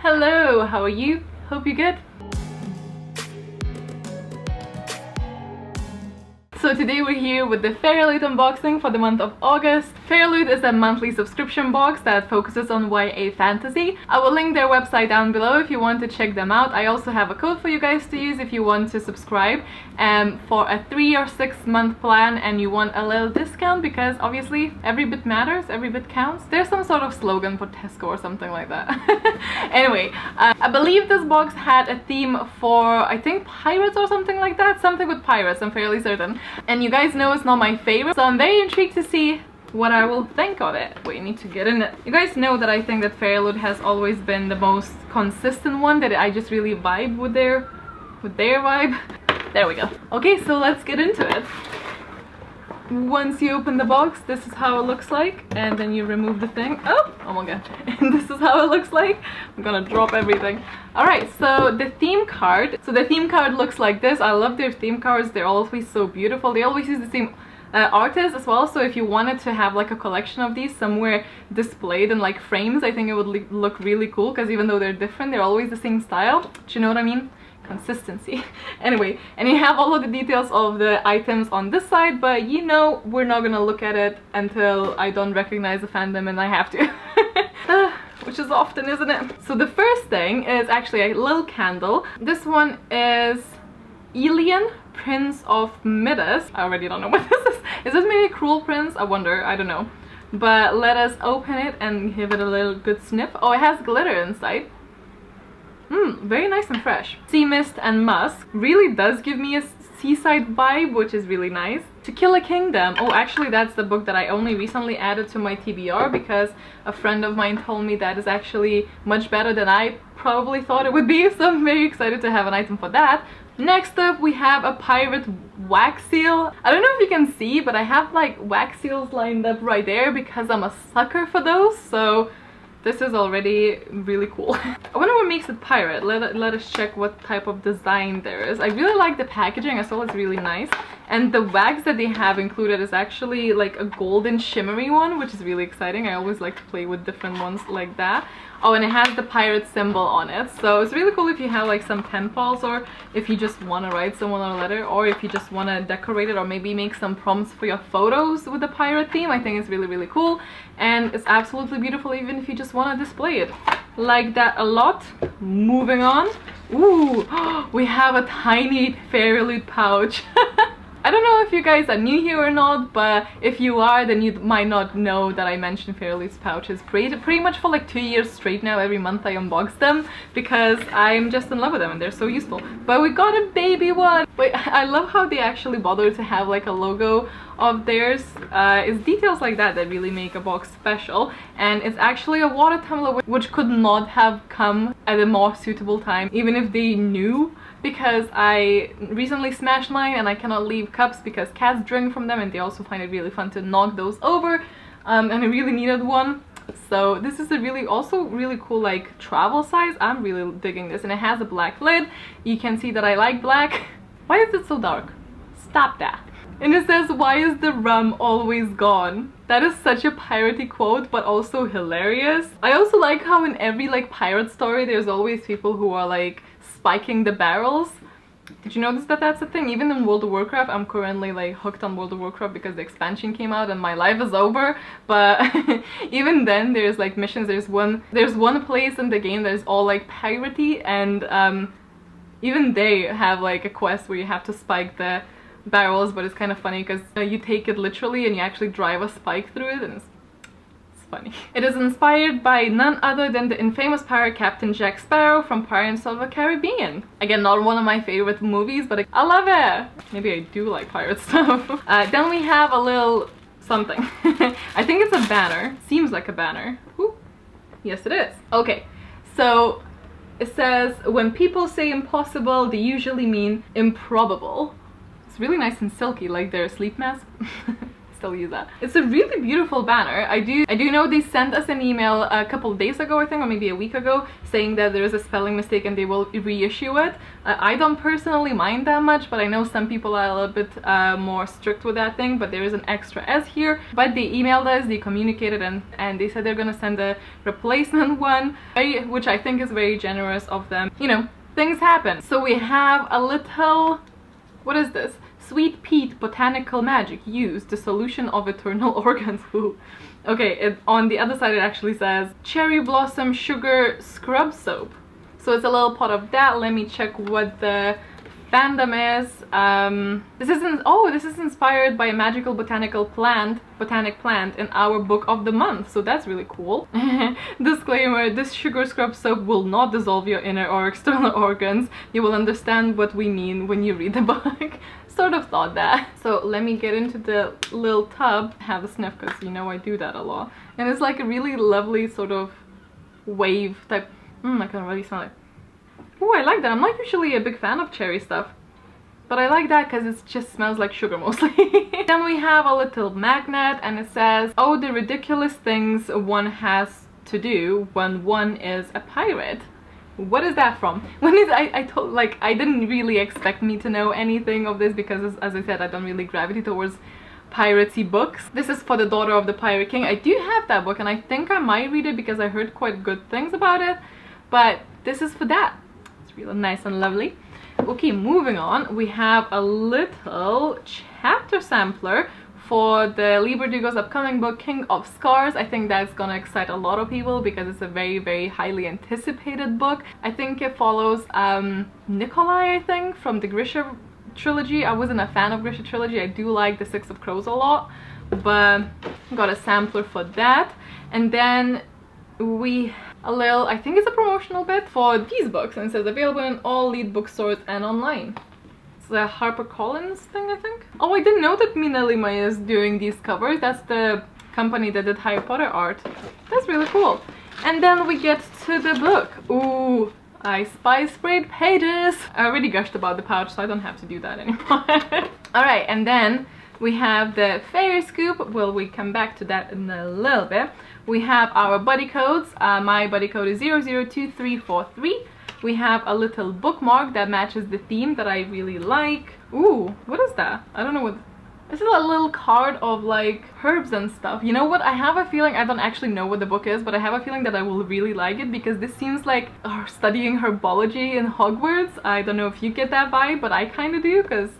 Hello, how are you? Hope you're good. So today we're here with the FAIRYLOOT unboxing for the month of August. FAIRYLOOT is a monthly subscription box that focuses on YA fantasy. I will link their website down below if you want to check them out. I also have a code for you guys to use if you want to subscribe for a 3 or 6 month plan and you want a little discount, because obviously every bit matters, every bit counts. There's some sort of slogan for Tesco or something like that. Anyway, I believe this box had a theme for, I think, pirates or something like that. Something with pirates, I'm fairly certain. And you guys know it's not my favorite, so I'm very intrigued to see what I will think of it. Wait, I need to get in it. You guys know that I think that FAIRYLOOT has always been the most consistent one, that I just really vibe with their vibe. There we go. Okay, so let's get into it. Once you open the box, this is how it looks like, and then you remove the thing. Oh my god. And this is how it looks like. I'm gonna drop everything. Alright, so the theme card. So the theme card looks like this. I love their theme cards. They're always so beautiful. They always use the same artist as well, so if you wanted to have like a collection of these somewhere displayed in like frames, I think it would look really cool, because even though they're different, they're always the same style. Do you know what I mean? Consistency. Anyway, and you have all of the details of the items on this side, but you know we're not gonna look at it until I don't recognize the fandom and I have to. Which is often, isn't it? So the first thing is actually a little candle. This one is Elian, Prince of Midas. I already don't know what this is. Is this maybe Cruel Prince? I wonder, I don't know. But let us open it and give it a little good sniff. Oh, it has glitter inside. Very nice and fresh. Sea Mist and Musk really does give me a seaside vibe, which is really nice. To Kill a Kingdom. Oh, actually that's the book that I only recently added to my TBR, because a friend of mine told me that is actually much better than I probably thought it would be, so I'm very excited to have an item for that. Next up we have a pirate wax seal. I don't know if you can see, but I have like wax seals lined up right there because I'm a sucker for those, so this is already really cool. I wonder what makes it pirate. Let us check what type of design there is. I really like the packaging as well, it's really nice. And the wax that they have included is actually like a golden shimmery one, which is really exciting. I always like to play with different ones like that. Oh, and it has the pirate symbol on it, so it's really cool if you have like some pen pals, or if you just want to write someone a letter, or if you just want to decorate it, or maybe make some prompts for your photos with the pirate theme. I think it's really cool, and it's absolutely beautiful even if you just want to display it. Like that a lot. Moving on. Ooh, we have a tiny FAIRYLOOT pouch. I don't know if you guys are new here or not, but if you are, then you might not know that I mentioned FAIRYLOOT's pouches pretty much for like 2 years straight now. Every month I unbox them because I'm just in love with them and they're so useful. But we got a baby one! Wait, I love how they actually bother to have like a logo of theirs. It's details like that that really make a box special, and it's actually a water tumbler which could not have come at a more suitable time, even if they knew, because I recently smashed mine and I cannot leave cups because cats drink from them and they also find it really fun to knock those over, and I really needed one. So this is a really cool like travel size. I'm really digging this, and it has a black lid. You can see that I like black. Why is it so dark? Stop that. And it says, "Why is the rum always gone?" That is such a piratey quote, but also hilarious. I also like how in every like pirate story there's always people who are like spiking the barrels. Did you notice that that's a thing? Even in World of Warcraft, I'm currently like hooked on World of Warcraft because the expansion came out and my life is over. But even then there's like missions. There's one place in the game that is all like piratey, and even they have like a quest where you have to spike the barrels, but it's kind of funny because you take it literally and you actually drive a spike through it, and it's funny. It is inspired by none other than the infamous pirate Captain Jack Sparrow from Pirates of the Caribbean. Again, not one of my favorite movies, but I love it. Maybe I do like pirate stuff. Then we have a little something. I think it's a banner. Seems like a banner. Ooh. Yes, it is. Okay, so it says, "When people say impossible, they usually mean improbable." It's really nice and silky, like their sleep mask. still use that. It's a really beautiful banner. I do know they sent us an email a couple of days ago, I think, or maybe a week ago, saying that there is a spelling mistake and they will reissue it. I don't personally mind that much, but I know some people are a little bit more strict with that thing, but there is an extra S here. But they emailed us, they communicated, and they said they're gonna send a replacement one, which I think is very generous of them. You know, things happen. So we have a little, what is this? Sweet Peat Botanical Magic. Use the solution of eternal organs. Ooh. Okay, on the other side it actually says Cherry Blossom Sugar Scrub Soap. So it's a little pot of that. Let me check what the fandom is. This is inspired by a magical botanic plant in our book of the month, so that's really cool. Disclaimer: this sugar scrub soap will not dissolve your inner or external organs. You will understand what we mean when you read the book. Sort of thought that. So let me get into the little tub, have a sniff, because you know I do that a lot, and it's like a really lovely sort of wave type. I can really smell it. Oh, I like that. I'm not usually a big fan of cherry stuff, but I like that because it just smells like sugar mostly. Then we have a little magnet, and it says, oh, the ridiculous things one has to do when one is a pirate. What is that from? I didn't really expect me to know anything of this because, as I said, I don't really gravitate towards piratey books. This is for the Daughter of the Pirate King. I do have that book, and I think I might read it because I heard quite good things about it, but this is for that. It's really nice and lovely. Okay, moving on, we have a little chapter sampler for the Lee Berduggo's upcoming book, King of Scars. I think that's gonna excite a lot of people because it's a very, very highly anticipated book. I think it follows Nikolai, I think, from the Grisha trilogy. I wasn't a fan of Grisha trilogy. I do like the Six of Crows a lot, but got a sampler for that. And then I think it's a promotional bit for these books, and it says available in all lead bookstores and online. It's a HarperCollins thing, I think. Oh, I didn't know that Mina Lima is doing these covers. That's the company that did Harry Potter art. That's really cool. And then we get to the book. Ooh, I spy sprayed pages. I already gushed about the pouch, so I don't have to do that anymore. Alright, and then we have the Fairy Scoop. Well, we come back to that in a little bit. We have our buddy codes. My buddy code is 002343. We have a little bookmark that matches the theme that I really like. Ooh, what is that? I don't know what... This is a little card of like herbs and stuff. You know what? I have a feeling, I don't actually know what the book is, but I have a feeling that I will really like it because this seems like studying herbology in Hogwarts. I don't know if you get that vibe, but I kind of do because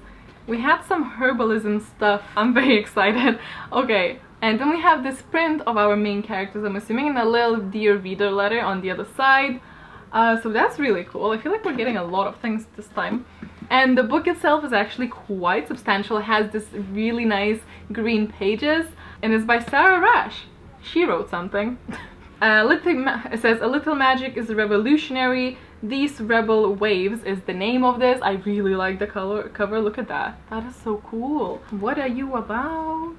we had some herbalism stuff. I'm very excited. Okay. And then we have this print of our main characters, I'm assuming, and a little Dear Reader letter on the other side. So that's really cool. I feel like we're getting a lot of things this time. And the book itself is actually quite substantial. It has this really nice green pages, and it's by Sarah Rash. She wrote something. It says, a little magic is revolutionary. These rebel waves is the name of this. I really like the cover. Look at that. That is so cool. What are you about?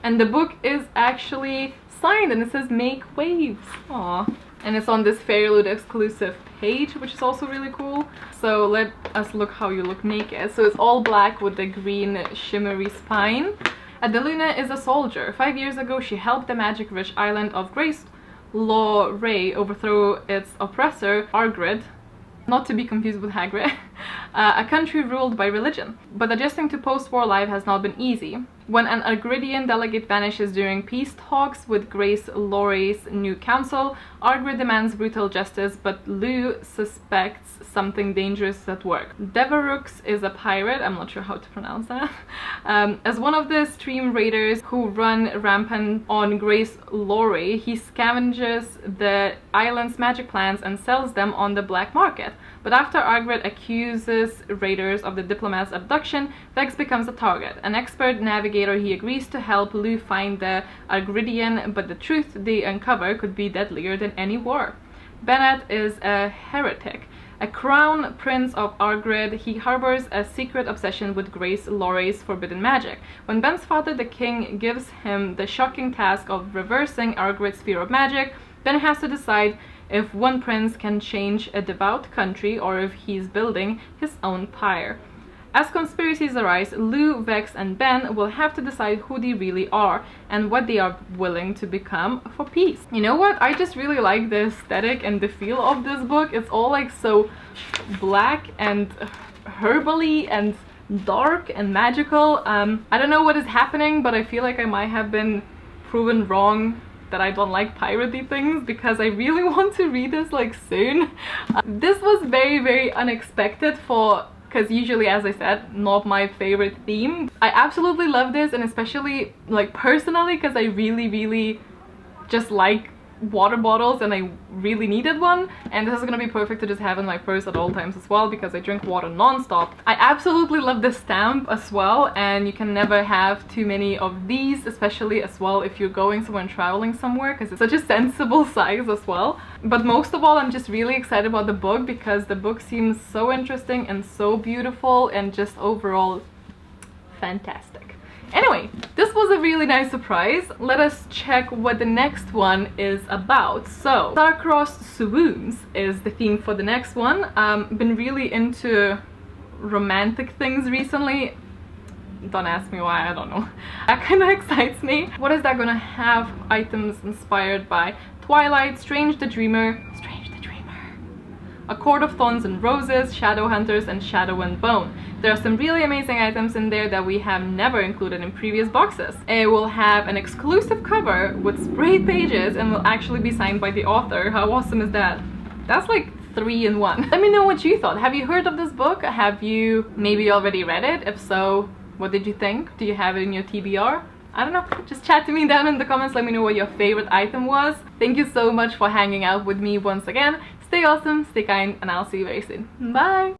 And the book is actually signed, and it says make waves. Aww. And it's on this FAIRYLOOT exclusive page, which is also really cool. So let us look how you look naked. So it's all black with the green shimmery spine. Adeluna is a soldier. 5 years ago, she helped the magic-rich island of Grace Law Ray overthrow its oppressor, Argrid, not to be confused with Hagrid, a country ruled by religion. But adjusting to post-war life has not been easy. When an Argridian delegate vanishes during peace talks with Grace Laurie's new council, Argrid demands brutal justice, but Lou suspects something dangerous at work. Deverux is a pirate, I'm not sure how to pronounce that, as one of the stream raiders who run rampant on Grace Laurie. He scavenges the island's magic plants and sells them on the black market. But after Argrid accuses raiders of the diplomat's abduction, Vex becomes a target. An expert navigator, he agrees to help Lou find the Argridian, but the truth they uncover could be deadlier than any war. Bennett is a heretic. A crown prince of Argrid, he harbors a secret obsession with Grace Laurie's forbidden magic. When Ben's father, the king, gives him the shocking task of reversing Argrid's fear of magic, Ben has to decide if one prince can change a devout country or if he's building his own pyre. As conspiracies arise, Lou, Vex, and Ben will have to decide who they really are and what they are willing to become for peace. You know what? I just really like the aesthetic and the feel of this book. It's all like so black and herbally and dark and magical. I don't know what is happening, but I feel like I might have been proven wrong that I don't like piratey things, because I really want to read this like soon. This was very, very unexpected because usually, as I said, not my favorite theme. I absolutely love this, and especially like personally because I really, really just like water bottles and I really needed one, and this is gonna be perfect to just have in my purse at all times as well because I drink water non-stop. I absolutely love the stamp as well, and you can never have too many of these, especially as well if you're going somewhere and traveling somewhere, because it's such a sensible size as well. But most of all, I'm just really excited about the book because the book seems so interesting and so beautiful and just overall fantastic. Anyway, this was a really nice surprise. Let us check what the next one is about. So, Star-Crossed Swoons is the theme for the next one. Been really into romantic things recently. Don't ask me why, I don't know. That kind of excites me. What is that gonna have? Items inspired by Twilight, Strange the Dreamer, A Court of Thorns and Roses, Shadowhunters, and Shadow and Bone. There are some really amazing items in there that we have never included in previous boxes. It will have an exclusive cover with sprayed pages and will actually be signed by the author. How awesome is that? That's like 3 in 1. Let me know what you thought. Have you heard of this book? Have you maybe already read it? If so, what did you think? Do you have it in your TBR? I don't know, just chat to me down in the comments, let me know what your favorite item was. Thank you so much for hanging out with me once again. Stay awesome, stay kind, and I'll see you very soon. Bye!